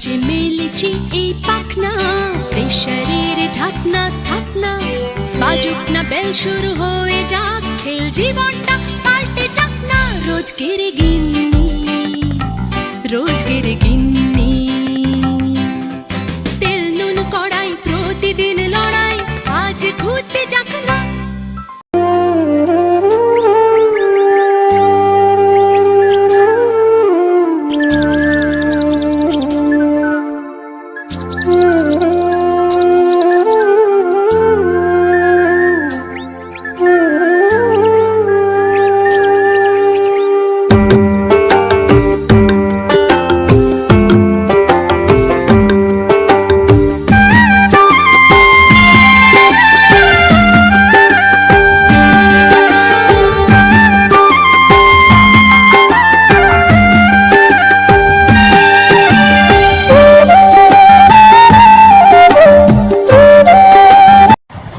যে মেলেছি এই পাখনা, প্রেশারের ঢাকনা থাকনা, বাজুক না বেল শুরু হয়ে যাক, খেল জীবনটা পাল্টে যাক না। রোজকের গিন্নি, রোজকের গিন্নি, তেল নুন কড়াই প্রতিদিন লড়াই, আজ ঘুচে যাক না।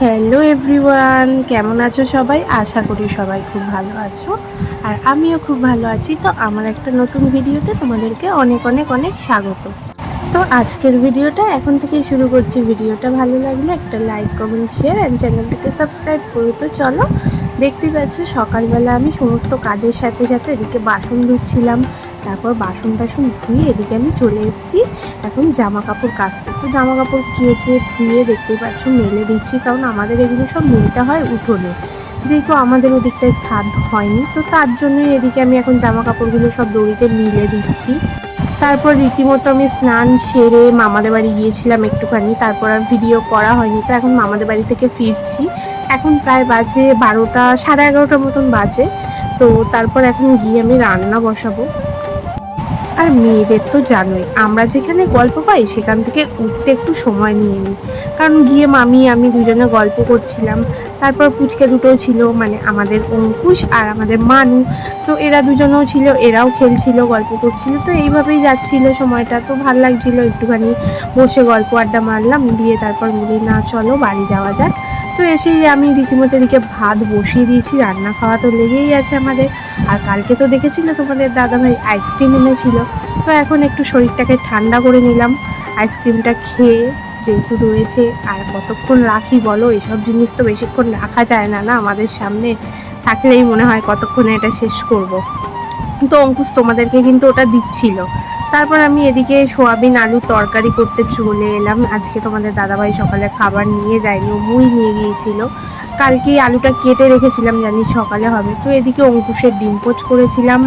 হ্যালো এভরিওয়ান, কেমন আছো সবাই? আশা করি সবাই খুব ভালো আছো, আর আমিও খুব ভালো আছি। তো আমার একটা নতুন ভিডিওতে তোমাদেরকে অনেক অনেক অনেক স্বাগত। তো আজকের ভিডিওটা এখন থেকেই শুরু করছি। ভিডিওটা ভালো লাগলে একটা লাইক, কমেন্ট, শেয়ার অ্যান্ড চ্যানেলটাকে সাবস্ক্রাইব করো। তো চলো, দেখতে পাচ্ছ সকালবেলা আমি সমস্ত কাজের সাথে সাথে এদিকে বাসন ধুচ্ছিলাম, তারপর বাসন টাসন ধুয়ে এদিকে আমি চলে এসেছি এখন জামা কাপড় কাচতে। তো জামা কাপড় কেচে ধুয়ে দেখতে পাচ্ছ মেলে দিচ্ছি, কারণ আমাদের এগুলো সব মেলতে হয় উঠোনে, যেহেতু আমাদের ওদিকটায় ছাদ হয়নি। তো তার জন্যই এদিকে আমি এখন জামা কাপড়গুলো সব দড়িতে মিলে দিচ্ছি। তারপর রীতিমতো আমি স্নান সেরে মামাদের বাড়ি গিয়েছিলাম একটুখানি, তারপর আর ভিডিও করা হয়নি। তো এখন মামাদের বাড়ি থেকে ফিরছি, এখন প্রায় বাজে 12টা, সাড়ে 11টার মতন বাজে। তো তারপর এখন গিয়ে আমি রান্না বসাবো। আর মেয়েদের তো জানোই, আমরা যেখানে গল্প পাই সেখান থেকে উঠতে একটু সময় নিয়ে নিই, কারণ গিয়ে মামি আমি দুজনে গল্প করছিলাম। তারপর পুচকে দুটোও ছিল, মানে আমাদের অঙ্কুশ আর আমাদের মানু। তো এরা দুজনেও ছিল, এরাও খেলছিল, গল্প করছিল। তো এইভাবেই যাচ্ছিল সময়টা, তো ভাল লাগছিল। একটুখানি বসে গল্প আড্ডা মারলাম, দিয়ে তারপর বলি না চলো বাড়ি যাওয়া যাক। তো এসেই আমি রীতিমতো এদিকে ভাত বসিয়ে দিয়েছি, রান্না খাওয়া তো লেগেই আছে আমাদের। আর কালকে তো দেখেছিলে তোমাদের দাদাভাই আইসক্রিম এনেছিল, তো এখন একটু শরীরটাকে ঠান্ডা করে নিলাম আইসক্রিমটা খেয়ে, যেহেতু রয়েছে। আর কতক্ষণ রাখি বলো, এসব জিনিস তো বেশিক্ষণ রাখা যায় না, না আমাদের সামনে থাকলেই মনে হয় কতক্ষণে এটা শেষ করব। তো অঙ্কুশ তোমাদেরকে কিন্তু ওটা দিচ্ছিল। তারপর আমি এদিকে সোয়াবিন আলু তরকারি করতে চলে এলাম। আজকে তোমাদের দাদাভাই সকালে খাবার নিয়ে যায়নি, ও মুড়ি নিয়ে গিয়েছিল। কালকে আলুটা কেটে রেখেছিলাম, জানি সকালে হবে। তো এদিকে অঙ্কুশের ডিম পোচ করেছিলাম,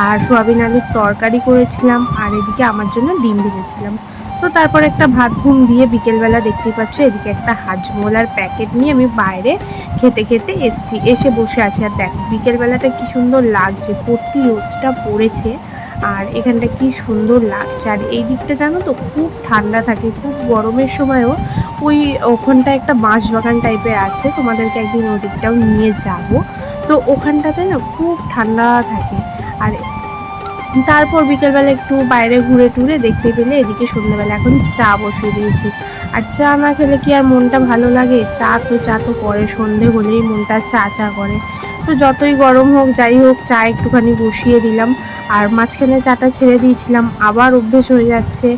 আর সোয়াবিন আলুর তরকারি করেছিলাম, আর এদিকে আমার জন্য ডিম ভেজেছিলাম। তো তারপর একটা ভাত ঘুম দিয়ে বিকেলবেলা দেখতেই পাচ্ছ এদিকে একটা হাজমোলার প্যাকেট নিয়ে আমি বাইরে খেতে খেতে এসছি, এসে বসে আছি। আর দেখো বিকেলবেলাটা কি সুন্দর লাগছে, পড়তি রোদটা পড়েছে, আর এখানটা কি সুন্দর লাগছে। আর এই দিকটা জানো তো খুব ঠান্ডা থাকে, খুব গরমের সময়ও ওই ওখানটা একটা বাঁশ বাগান টাইপের আছে, তোমাদেরকে একদিন ওদিকটাও নিয়ে যাব। তো ওখানটাতে না খুব ঠান্ডা থাকে। আর তারপর বিকেলবেলা একটু বাইরে ঘুরে টুরে দেখতে পেলে এদিকে সন্ধ্যাবেলা এখন চা বসিয়ে দিয়েছি। আর চা না খেলে কি আর মনটা ভালো লাগে? চা তো করে, সন্ধে হলেই মনটা চা চা করে। তো যতই গরম হোক যাই হোক, চা একটুখানি বসিয়ে দিলাম। আর মাঝখানে চাটা ছেড়ে দিয়েছিলাম, আবার অভ্যেস হয়ে যাচ্ছে,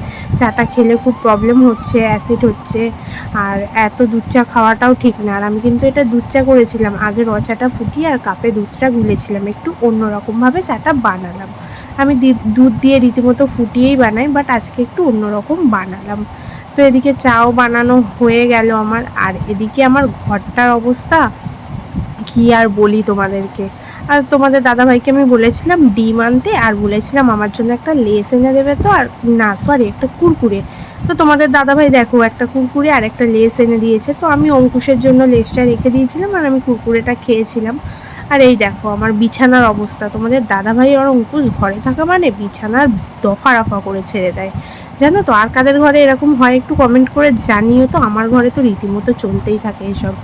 চাটা খেলে খুব প্রবলেম হচ্ছে, অ্যাসিড হচ্ছে। আর এত দুধ চা খাওয়াটাও ঠিক না। আর আমি কিন্তু এটা দুধ চা করেছিলাম, আগে র চাটা ফুটিয়ে আর কাপে দুধটা গুলেছিলাম, একটু অন্যরকমভাবে চাটা বানালাম। আমি দুধ দিয়ে রীতিমতো ফুটিয়েই বানাই, বাট আজকে একটু অন্যরকম বানালাম। তো এদিকে চাও বানানো হয়ে গেল আমার। আর এদিকে আমার ঘরটার অবস্থা কি আর বলি তোমাদেরকে। আর তোমাদের দাদাভাইকে আমি বলেছিলাম ডিম আনতে, আর বলেছিলাম আমার জন্য একটা লেস এনে দেবে। তো আর না সরি, একটা কুরকুরে। তো তোমাদের দাদাভাই দেখো একটা কুরকুরে আর একটা লেস এনে দিয়েছে। তো আমি অঙ্কুশের জন্য লেসটা রেখে দিয়েছিলাম, আর আমি কুরকুরেটা খেয়েছিলাম। আর এই দেখো আমার বিছানার অবস্থা, তোমাদের দাদাভাই আর অঙ্কুশ ঘরে থাকা মানে বিছানার দফা রফা করে ছেড়ে দেয়, জানো তো। আর কাদের ঘরে এরকম হয় একটু কমেন্ট করে জানিও তো, আমার ঘরে তো রীতিমতো চলতেই থাকে এসব।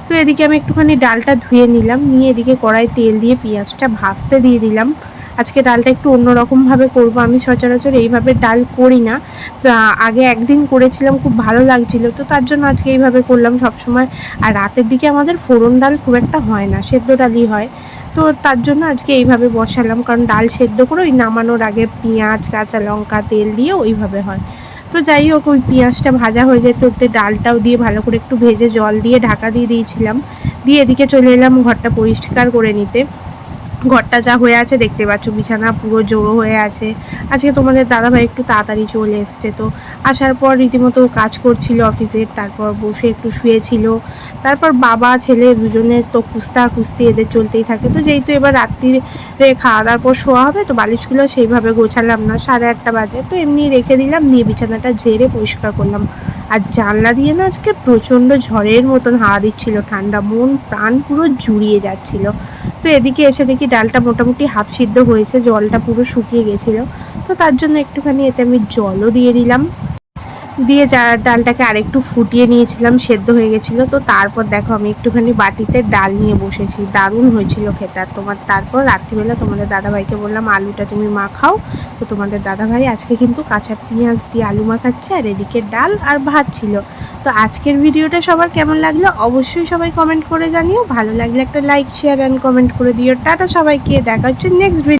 তো এদিকে আমি একটুখানি ডালটা ধুয়ে নিলাম, নিয়ে এদিকে কড়াই তেল দিয়ে পেঁয়াজটা ভাজতে দিয়ে দিলাম। আজকে ডালটা একটু অন্যরকমভাবে করবো, আমি সচরাচর এইভাবে ডাল করি না। তো আগে একদিন করেছিলাম, খুব ভালো লাগছিল, তো তার জন্য আজকে এইভাবে করলাম সবসময়। আর রাতের দিকে আমাদের ফোড়ন ডাল খুব একটা হয় না, সেদ্ধ ডালই হয়। তো তার জন্য আজকে এইভাবে বসালাম, কারণ ডাল সেদ্ধ করে ওই নামানোর আগে পেঁয়াজ কাঁচা লঙ্কা তেল দিয়ে ওইভাবে হয়। তো যাই হোক, ওই পেঁয়াজটা ভাজা হয়ে যেত, ওতে ডালটাও দিয়ে ভালো করে একটু ভেজে জল দিয়ে ঢাকা দিয়ে দিয়েছিলাম। দিয়ে এদিকে চলে এলাম ঘরটা পরিষ্কার করে নিতে। ঘরটা যা হয়ে আছে দেখতে পাচ্ছ, বিছানা পুরো জড়ো হয়ে আছে। আজকে তোমাদের দাদাভাই একটু তাড়াতাড়ি চলে এসছে, তো আসার পর রীতিমতো কাজ করছিল অফিসের, তারপর বসে একটু শুয়েছিল। তারপর বাবা ছেলে দুজনে তো কুস্তি এদের চলতেই থাকে। তো যেহেতু এবার রাত্রিরে খাওয়া দাওয়ার পর শোয়া হবে, তো বালিশগুলো সেইভাবে গোছালাম না, 8:30 বাজে, তো এমনি রেখে দিলাম, নিয়ে বিছানাটা ঝেড়ে পরিষ্কার করলাম। আর জানলা দিয়ে না আজকে প্রচণ্ড ঝড়ের মতন হাওয়া দিচ্ছিল, ঠান্ডা, মন প্রাণ পুরো জুড়িয়ে যাচ্ছিল। তো এদিকে এসে দেখি ডালটা মোটামুটি হাফ সিদ্ধ হয়েছে, জলটা পুরো শুকিয়ে গেছিলো। তো তার জন্য একটুখানি এতে আমি জলও দিয়ে দিলাম, দিয়ে ডালটাকে আরেকটু ফুটিয়ে নিয়েছিলাম, সেদ্ধ হয়ে গেছিলো। তো তারপর দেখো আমি একটুখানি বাটিতে ডাল নিয়ে বসেছি, দারুণ হয়েছিল খেতে। আর তারপর রাত্রিবেলা তোমাদের দাদাভাইকে বললাম আলুটা তুমি মাখাও। তো তোমাদের দাদাভাই আজকে কিন্তু কাঁচা পেঁয়াজ দিয়ে আলু মাখাচ্ছে, আর এদিকে ডাল আর ভাত ছিল। তো আজকের ভিডিওটা সবার কেমন লাগলো অবশ্যই সবাই কমেন্ট করে জানিও। ভালো লাগলে একটা লাইক, শেয়ার অ্যান্ড কমেন্ট করে দিও। টাটা সবাইকে, দেখা হচ্ছে নেক্সট ভিডিও।